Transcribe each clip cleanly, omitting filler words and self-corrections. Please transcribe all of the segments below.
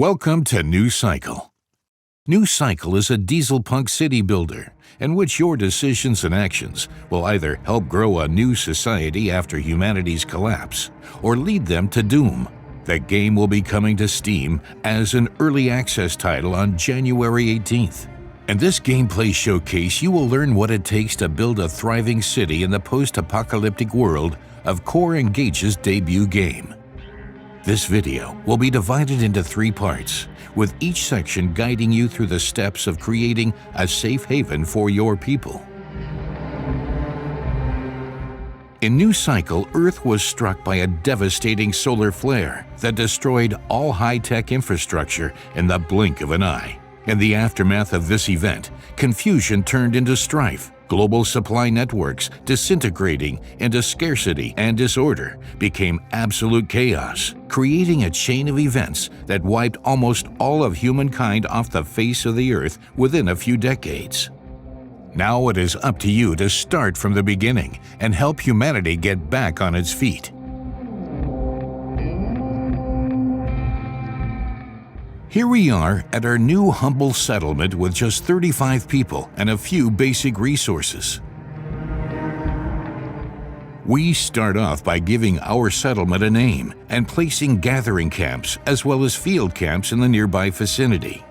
Welcome to New Cycle. New Cycle is a diesel-punk city builder in which your decisions and actions will either help grow a new society after humanity's collapse or lead them to doom. The game will be coming to Steam as an early access title on January 18th. In this gameplay showcase, you will learn what it takes to build a thriving city in the post-apocalyptic world of Core Engage's debut game. This video will be divided into 3 parts, with each section guiding you through the steps of creating a safe haven for your people. In New Cycle, Earth was struck by a devastating solar flare that destroyed all high-tech infrastructure in the blink of an eye. In the aftermath of this event, confusion turned into strife. Global supply networks disintegrating into scarcity and disorder became absolute chaos, creating a chain of events that wiped almost all of humankind off the face of the earth within a few decades. Now it is up to you to start from the beginning and help humanity get back on its feet. Here we are at our new humble settlement with just 35 people and a few basic resources. We start off by giving our settlement a name and placing gathering camps as well as field camps in the nearby vicinity.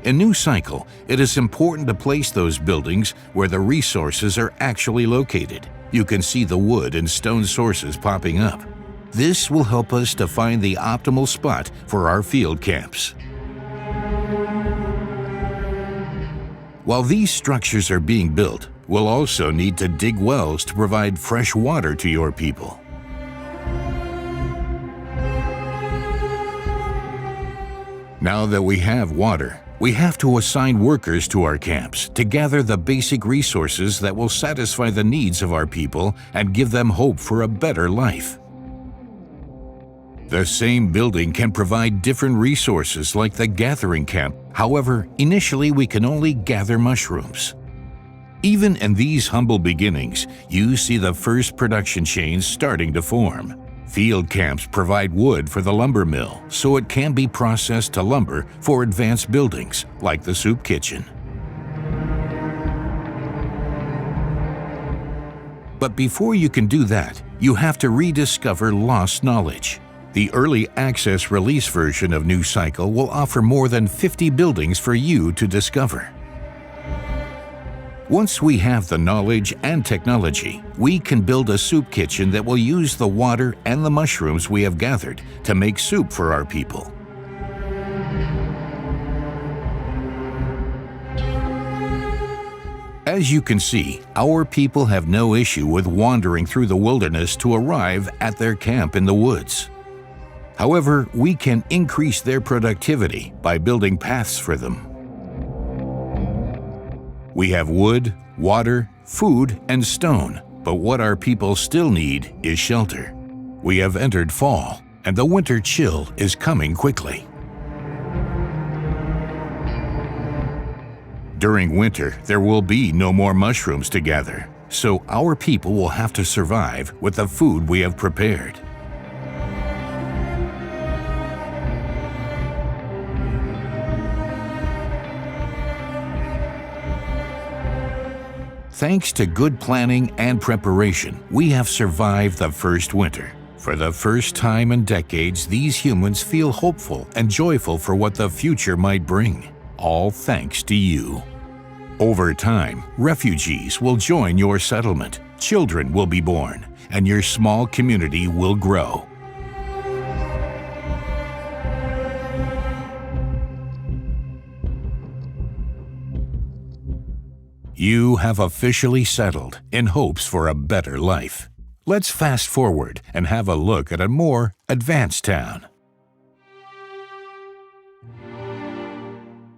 In New Cycle, it is important to place those buildings where the resources are actually located. You can see the wood and stone sources popping up. This will help us to find the optimal spot for our field camps. While these structures are being built, we'll also need to dig wells to provide fresh water to your people. Now that we have water, we have to assign workers to our camps to gather the basic resources that will satisfy the needs of our people and give them hope for a better life. The same building can provide different resources like the gathering camp. However, initially we can only gather mushrooms. Even in these humble beginnings, you see the first production chains starting to form. Field camps provide wood for the lumber mill, so it can be processed to lumber for advanced buildings like the soup kitchen. But before you can do that, you have to rediscover lost knowledge. The early access release version of New Cycle will offer more than 50 buildings for you to discover. Once we have the knowledge and technology, we can build a soup kitchen that will use the water and the mushrooms we have gathered to make soup for our people. As you can see, our people have no issue with wandering through the wilderness to arrive at their camp in the woods. However, we can increase their productivity by building paths for them. We have wood, water, food, and stone, but what our people still need is shelter. We have entered fall, and the winter chill is coming quickly. During winter, there will be no more mushrooms to gather, so our people will have to survive with the food we have prepared. Thanks to good planning and preparation, we have survived the first winter. For the first time in decades, these humans feel hopeful and joyful for what the future might bring, all thanks to you. Over time, refugees will join your settlement, children will be born, and your small community will grow. You have officially settled in hopes for a better life. Let's fast forward and have a look at a more advanced town.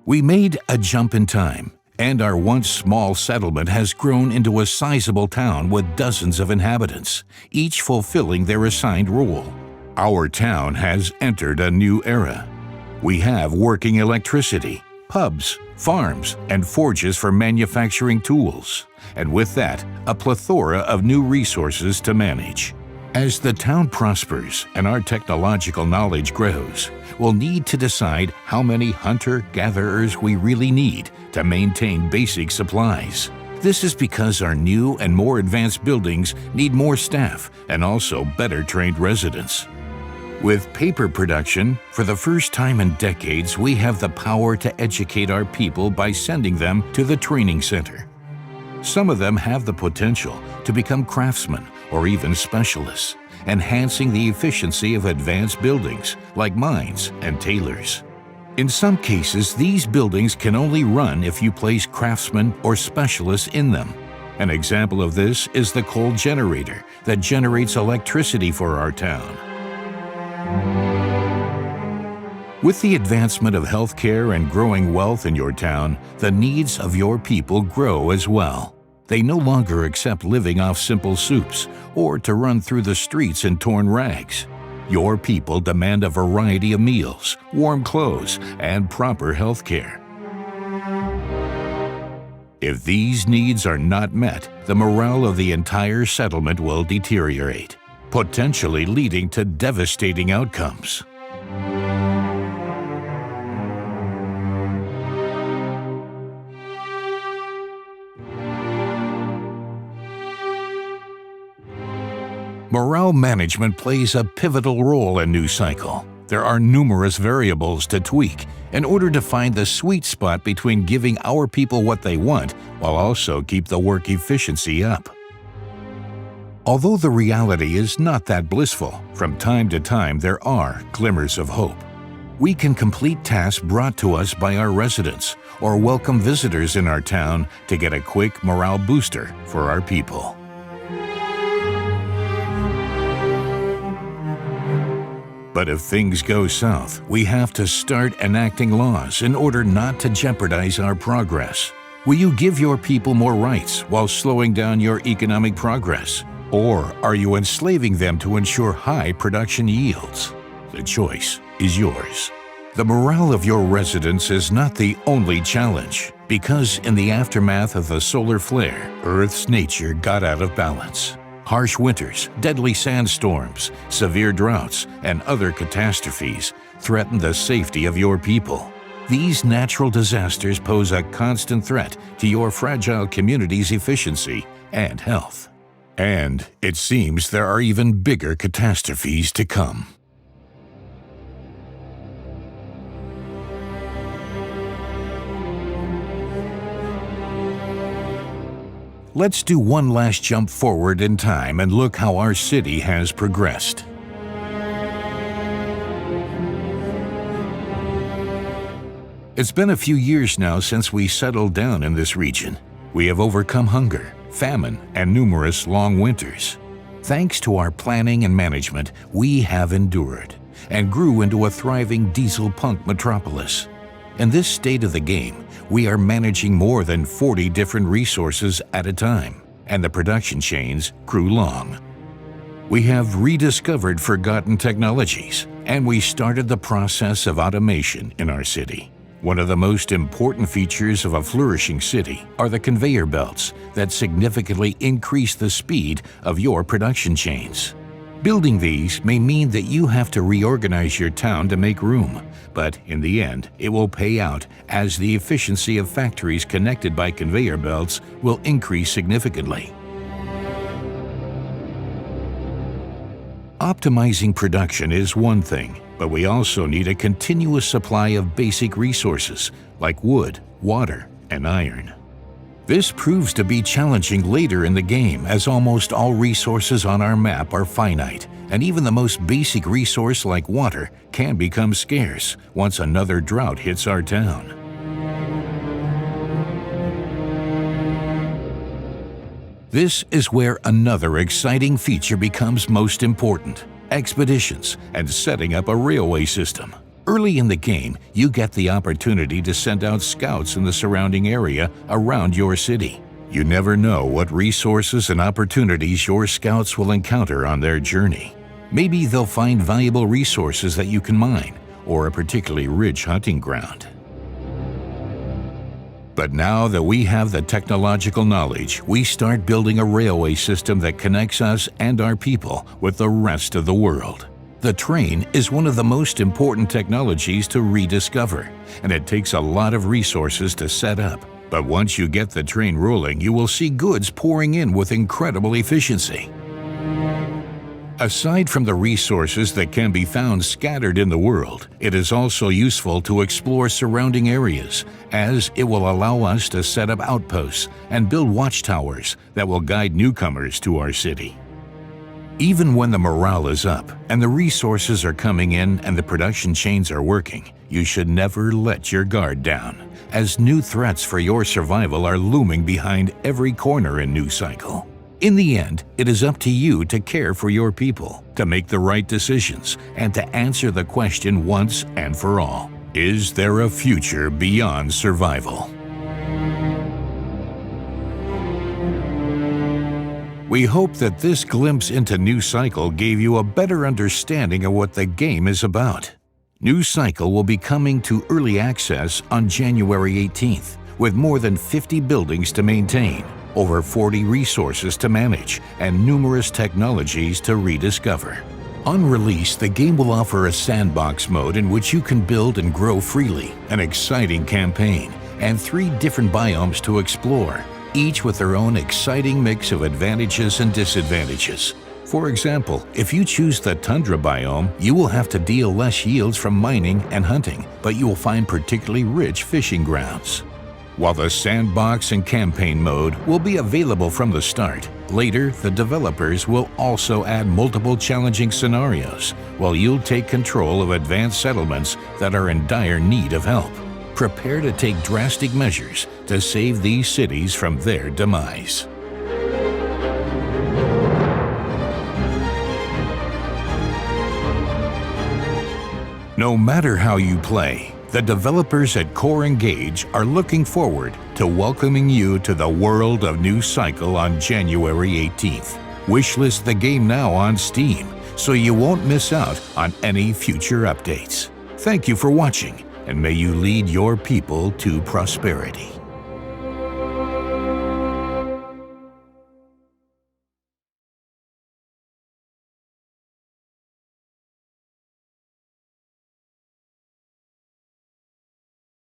We made a jump in time, and our once small settlement has grown into a sizable town with dozens of inhabitants, each fulfilling their assigned role. Our town has entered a new era. We have working electricity, pubs, farms, and forges for manufacturing tools, and with that, a plethora of new resources to manage. As the town prospers and our technological knowledge grows, we'll need to decide how many hunter-gatherers we really need to maintain basic supplies. This is because our new and more advanced buildings need more staff and also better trained residents. With paper production, for the first time in decades, we have the power to educate our people by sending them to the training center. Some of them have the potential to become craftsmen or even specialists, enhancing the efficiency of advanced buildings like mines and tailors. In some cases, these buildings can only run if you place craftsmen or specialists in them. An example of this is the coal generator that generates electricity for our town. With the advancement of healthcare and growing wealth in your town, the needs of your people grow as well. They no longer accept living off simple soups or to run through the streets in torn rags. Your people demand a variety of meals, warm clothes, and proper health care. If these needs are not met, the morale of the entire settlement will deteriorate, potentially leading to devastating outcomes. Morale management plays a pivotal role in New Cycle. There are numerous variables to tweak in order to find the sweet spot between giving our people what they want while also keep the work efficiency up. Although the reality is not that blissful, from time to time there are glimmers of hope. We can complete tasks brought to us by our residents or welcome visitors in our town to get a quick morale booster for our people. But if things go south, we have to start enacting laws in order not to jeopardize our progress. Will you give your people more rights while slowing down your economic progress? Or are you enslaving them to ensure high production yields? The choice is yours. The morale of your residents is not the only challenge, because in the aftermath of the solar flare, Earth's nature got out of balance. Harsh winters, deadly sandstorms, severe droughts, and other catastrophes threaten the safety of your people. These natural disasters pose a constant threat to your fragile community's efficiency and health. And it seems there are even bigger catastrophes to come. Let's do one last jump forward in time and look how our city has progressed. It's been a few years now since we settled down in this region. We have overcome hunger, famine, and numerous long winters. Thanks to our planning and management, we have endured and grew into a thriving diesel-punk metropolis. In this state of the game, we are managing more than 40 different resources at a time, and the production chains grew long. We have rediscovered forgotten technologies, and we started the process of automation in our city. One of the most important features of a flourishing city are the conveyor belts that significantly increase the speed of your production chains. Building these may mean that you have to reorganize your town to make room, but in the end, it will pay out as the efficiency of factories connected by conveyor belts will increase significantly. Optimizing production is one thing, but we also need a continuous supply of basic resources like wood, water, and iron. This proves to be challenging later in the game, as almost all resources on our map are finite, and even the most basic resource like water can become scarce once another drought hits our town. This is where another exciting feature becomes most important: expeditions and setting up a railway system. Early in the game, you get the opportunity to send out scouts in the surrounding area around your city. You never know what resources and opportunities your scouts will encounter on their journey. Maybe they'll find valuable resources that you can mine, or a particularly rich hunting ground. But now that we have the technological knowledge, we start building a railway system that connects us and our people with the rest of the world. The train is one of the most important technologies to rediscover, and it takes a lot of resources to set up. But once you get the train rolling, you will see goods pouring in with incredible efficiency. Aside from the resources that can be found scattered in the world, it is also useful to explore surrounding areas, as it will allow us to set up outposts and build watchtowers that will guide newcomers to our city. Even when the morale is up and the resources are coming in and the production chains are working, you should never let your guard down, as new threats for your survival are looming behind every corner in New Cycle. In the end, it is up to you to care for your people, to make the right decisions, and to answer the question once and for all: is there a future beyond survival? We hope that this glimpse into New Cycle gave you a better understanding of what the game is about. New Cycle will be coming to early access on January 18th, with more than 50 buildings to maintain, over 40 resources to manage, and numerous technologies to rediscover. On release, the game will offer a sandbox mode in which you can build and grow freely, an exciting campaign, and 3 different biomes to explore, each with their own exciting mix of advantages and disadvantages. For example, if you choose the tundra biome, you will have to deal less yields from mining and hunting, but you will find particularly rich fishing grounds. While the sandbox and campaign mode will be available from the start, later the developers will also add multiple challenging scenarios, while you'll take control of advanced settlements that are in dire need of help. Prepare to take drastic measures to save these cities from their demise. No matter how you play, the developers at Core Engage are looking forward to welcoming you to the world of New Cycle on January 18th. Wishlist the game now on Steam so you won't miss out on any future updates. Thank you for watching, and may you lead your people to prosperity.